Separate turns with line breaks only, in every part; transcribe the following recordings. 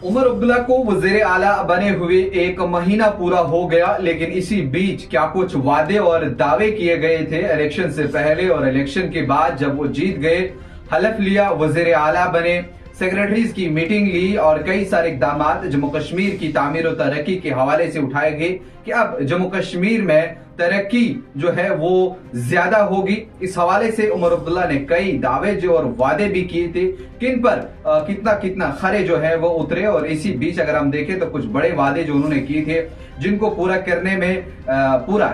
उमर अब्दुल्ला को वजीर आला बने हुए एक महीना पूरा हो गया, लेकिन इसी बीच क्या कुछ वादे और दावे किए गए थे इलेक्शन से पहले और इलेक्शन के बाद जब वो जीत गए, हलफ लिया, वजीर आला बने, सेक्रेटरीज की मीटिंग ली और कई सारे इकदाम जम्मू कश्मीर की तामीर और तरक्की के हवाले से उठाए गए कि अब जम्मू कश्मीर में तरक्की जो है वो ज्यादा होगी। इस हवाले से उमर अब्दुल्ला ने कई दावे जो और वादे भी किए थे, किन पर कितना कितना खरे जो है वो उतरे। और इसी बीच अगर हम देखें तो कुछ बड़े वादे जो उन्होंने किए थे जिनको पूरा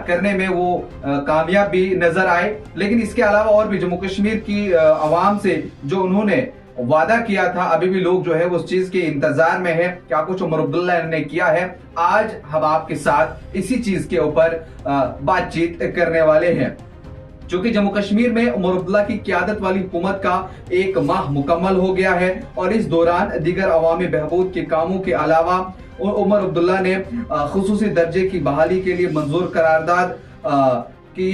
करने में वो कामयाब भी नजर आए। लेकिन इसके अलावा और भी जम्मू कश्मीर की आवाम से जो उन्होंने वादा किया था, अभी भी लोग जो है उस चीज के इंतजार में है क्या कुछ उमर अब्दुल्ला ने किया है। आज हम आपके साथ इसी चीज के ऊपर बातचीत करने वाले हैं। चूंकि जम्मू कश्मीर में उमर अब्दुल्ला की क़यादत वाली हुकूमत का एक माह मुकम्मल हो गया है और इस दौरान दीगर अवामी बहबूद के कामों के अलावा उमर अब्दुल्ला ने खुसूसी दर्जे की बहाली के लिए मंजूर करारदाद की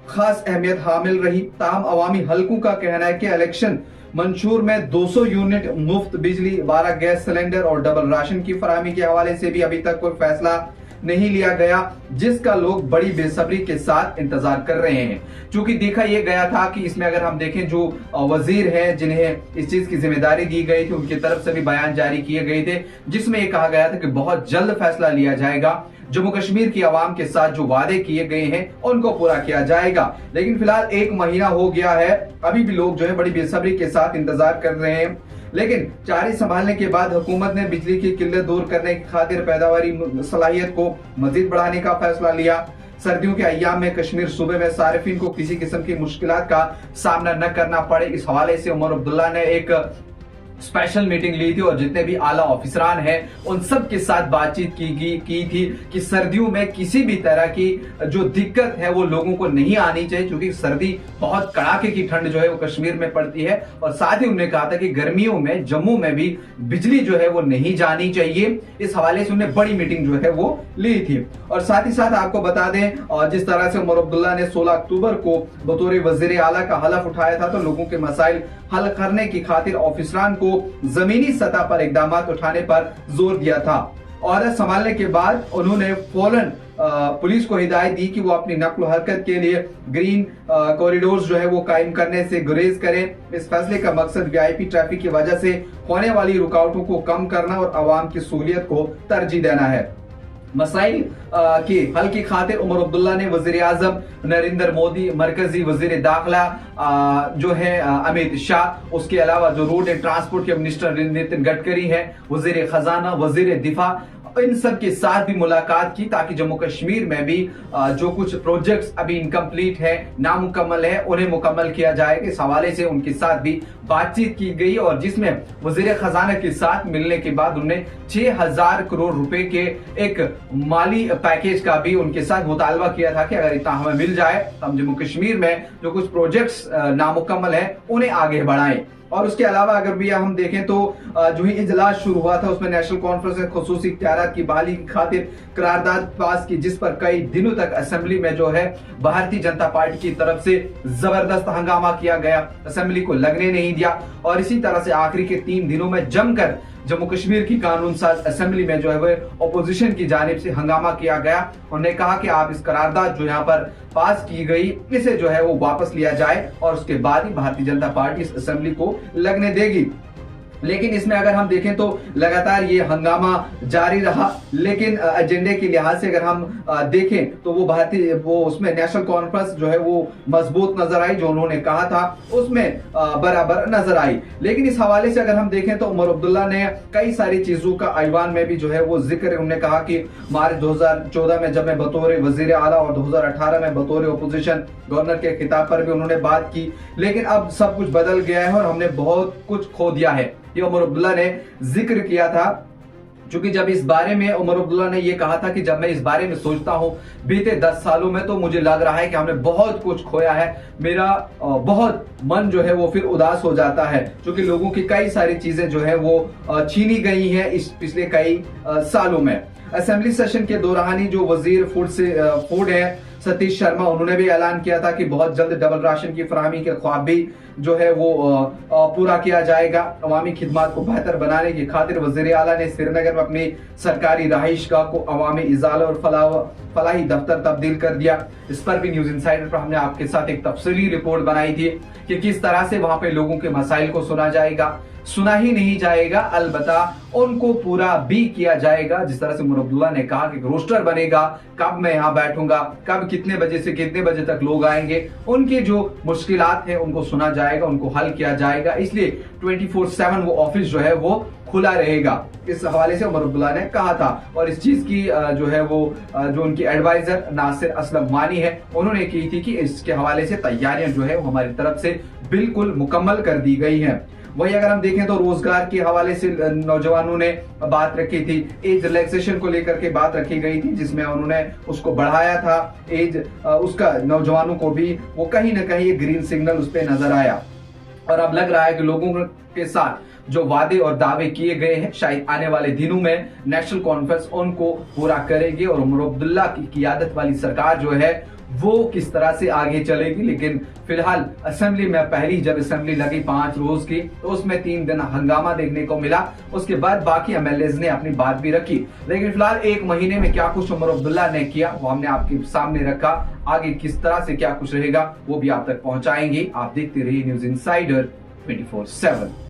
खास अहमियत हामिल रही। ताहम अवामी हलकों का कहना है कि इलेक्शन मंशूर में 200 यूनिट मुफ्त बिजली, 12 गैस सिलेंडर और डबल राशन की फराहमी के हवाले से भी अभी तक कोई फैसला नहीं लिया गया, जिसका लोग बड़ी बेसब्री के साथ इंतजार कर रहे हैं। चूंकि देखा यह गया था कि इसमें अगर हम देखें जो वजीर हैं जिन्हें इस चीज की जिम्मेदारी दी गई थी, उनकी तरफ से भी बयान जारी किए गए थे जिसमें यह कहा गया था कि बहुत जल्द फैसला लिया जाएगा, जम्मू कश्मीर की आवाम के साथ जो वादे किए गए हैं उनको पूरा किया जाएगा। लेकिन फिलहाल एक महीना हो गया है, अभी भी लोग जो है बड़ी बेसब्री के साथ इंतजार कर रहे हैं। लेकिन चारी संभालने के बाद हुकूमत ने बिजली की किल्लत दूर करने की खातिर पैदावारी सलाहियत को मजीद बढ़ाने का फैसला लिया। सर्दियों के अय्याम में कश्मीर सूबे में सारिफिन को किसी किस्म की मुश्किलात का सामना न करना पड़े, इस हवाले से उमर अब्दुल्ला ने एक स्पेशल मीटिंग ली थी और जितने भी आला ऑफिसरान हैं उन सब के साथ बातचीत की थी कि सर्दियों में किसी भी तरह की जो दिक्कत है वो लोगों को नहीं आनी चाहिए, क्योंकि सर्दी बहुत कड़ाके की ठंड जो है वो कश्मीर में पड़ती है। और साथ ही उन्होंने कहा था कि गर्मियों में जम्मू में भी बिजली जो है वो नहीं जानी चाहिए। इस हवाले से उन्होंने बड़ी मीटिंग जो है वो ली थी। और साथ ही साथ आपको बता दें, और जिस तरह से उमर अब्दुल्ला ने 16 अक्टूबर को बतौर वजीर आला का हलफ उठाया था, तो लोगों के मसाइल हल करने की खातिर ऑफिसरान को जमीनी सतह पर इकदाम उठाने पर जोर दिया था। और संभालने के बाद उन्होंने फौरन पुलिस को हिदायत दी कि वो अपनी नक्ल हरकत के लिए ग्रीन कॉरिडोर्स जो है वो कायम करने से गुरेज करें। इस फैसले का मकसद वीआईपी ट्रैफिक की वजह से होने वाली रुकावटों को कम करना और आवाम की सहूलियत को तरजीह देना है। मसाइल की हल की खातिर उमर अब्दुल्ला ने वजीर आजम नरेंद्र मोदी, मरकजी वजीर दाखिला जो है अमित शाह, उसके अलावा जो रोड एंड ट्रांसपोर्ट के मिनिस्टर नितिन गडकरी हैं, वजीर खजाना, वजीर दिफा, इन सब के साथ भी मुलाकात की ताकि जम्मू कश्मीर में भी जो कुछ प्रोजेक्ट्स अभी इनकम्प्लीट है, नामुकम्मल है, उन्हें मुकम्मल किया जाए। इस हवाले से उनके साथ भी बातचीत की गई और जिसमें वजीर खजाना के साथ मिलने के बाद उन्होंने 6000 करोड़ रुपए के एक माली पैकेज का भी उनके साथ मुतालबा किया था कि अगर इतना हमें मिल जाए तो हम जम्मू कश्मीर में जो कुछ प्रोजेक्ट्स नामुकम्मल है उन्हें आगे बढ़ाएं। और उसके अलावा अगर भी हम देखें तो जो ही इजलास शुरू हुआ था उसमें नेशनल कॉन्फ्रेंस ने खुसूसी इख्तियारात की बहाली की खातिर करारदाद पास की, जिस पर कई दिनों तक असेंबली में जो है भारतीय जनता पार्टी की तरफ से जबरदस्त हंगामा किया गया, असेंबली को लगने नहीं दिया। और इसी तरह से आखिरी के 3 दिनों में जमकर जम्मू कश्मीर की कानून साज असेंबली में जो है वो अपोजिशन की जानिब से हंगामा किया गया। उन्होंने कहा कि आप इस करारदाद जो यहाँ पर पास की गई इसे जो है वो वापस लिया जाए और उसके बाद ही भारतीय जनता पार्टी इस असेंबली को लगने देगी। लेकिन इसमें अगर हम देखें तो लगातार ये हंगामा जारी रहा, लेकिन एजेंडे के लिहाज से अगर हम देखें तो वो उसमें नेशनल कॉन्फ्रेंस जो है वो मजबूत नजर आई, जो उन्होंने कहा था उसमें बराबर नजर आई। लेकिन इस हवाले से अगर हम देखें तो उमर अब्दुल्ला ने कई सारी चीजों का ऐवान में भी जो है वो जिक्र, उन्होंने कहा कि मार्च 2014 में जब मैं बतौर वजीर आला और 2018 में बतौर अपोजिशन गवर्नर के खिताब पर भी उन्होंने बात की, लेकिन अब सब कुछ बदल गया है और हमने बहुत कुछ खो दिया है, ये उमर अब्दुल्ला ने जिक्र किया था। चूंकि जब इस बारे में उमर अब्दुल्ला ने ये कहा था कि जब मैं इस बारे में सोचता हूँ बीते 10 सालों में तो मुझे लग रहा है कि हमने बहुत कुछ खोया है, मेरा बहुत मन जो है वो फिर उदास हो जाता है, क्योंकि लोगों की कई सारी चीजें जो है वो छीनी गई हैं इस पिछले कई सालों में। असेंबली सेशन के दौरान ही जो वजीर फूड है सतीश शर्मा, उन्होंने भी ऐलान किया था कि बहुत जल्द डबल राशन की फराहमी के ख्वाब भी जो है वो पूरा किया जाएगा। अवामी खिदमात को बेहतर बनाने की खातिर वज़ीर आला ने श्रीनगर में अपनी सरकारी रहाइशगाह को अवामी इजाला और फलाही दफ्तर तब्दील कर दिया। इस पर भी न्यूज इनसाइडर पर हमने आपके साथ एक तफसीली रिपोर्ट बनाई थी कि किस तरह से वहां पे लोगों के मसाइल को सुना ही नहीं जाएगा, अलबत्ता उनको पूरा भी किया जाएगा। जिस तरह से उमर अब्दुल्ला ने कहा कि रोस्टर बनेगा, कब मैं यहाँ बैठूंगा, कब कितने बजे से कितने बजे तक लोग आएंगे, उनके जो मुश्किलात हैं उनको सुना जाएगा, उनको हल किया जाएगा। इसलिए 24/7 वो ऑफिस जो है वो खुला रहेगा, इस हवाले से उमर अब्दुल्ला ने कहा था। और इस चीज की जो है वो जो उनकी एडवाइजर नासिर असलम वानी है, उन्होंने की थी कि इसके हवाले से तैयारियां जो है वो हमारी तरफ से बिल्कुल मुकम्मल कर दी गई हैं। वही अगर हम देखें तो रोजगार के हवाले से नौजवानों ने बात रखी थी, एज रिलैक्सेशन को लेकर के बात रखी गई थी, जिसमें उन्होंने उसको बढ़ाया था एज, उसका नौजवानों को भी वो कहीं ना कहीं ग्रीन सिग्नल उस पर नजर आया। और अब लग रहा है कि लोगों के साथ जो वादे और दावे किए गए हैं शायद आने वाले दिनों में नेशनल कॉन्फ्रेंस उनको पूरा करेगी और उमर अब्दुल्ला की क़ियादत वाली सरकार जो है वो किस तरह से आगे चलेगी। लेकिन फिलहाल असेंबली में पहली जब असेंबली लगी 5 रोज की, तो उसमें 3 दिन हंगामा देखने को मिला। उसके बाद बाकी एमएलएज ने अपनी बात भी रखी। लेकिन फिलहाल 1 महीने में क्या कुछ उमर अब्दुल्ला ने किया वो हमने आपके सामने रखा। आगे किस तरह से क्या कुछ रहेगा वो भी आप तक पहुंचाएंगे। आप देखते रहिए न्यूज इनसाइडर 24/7।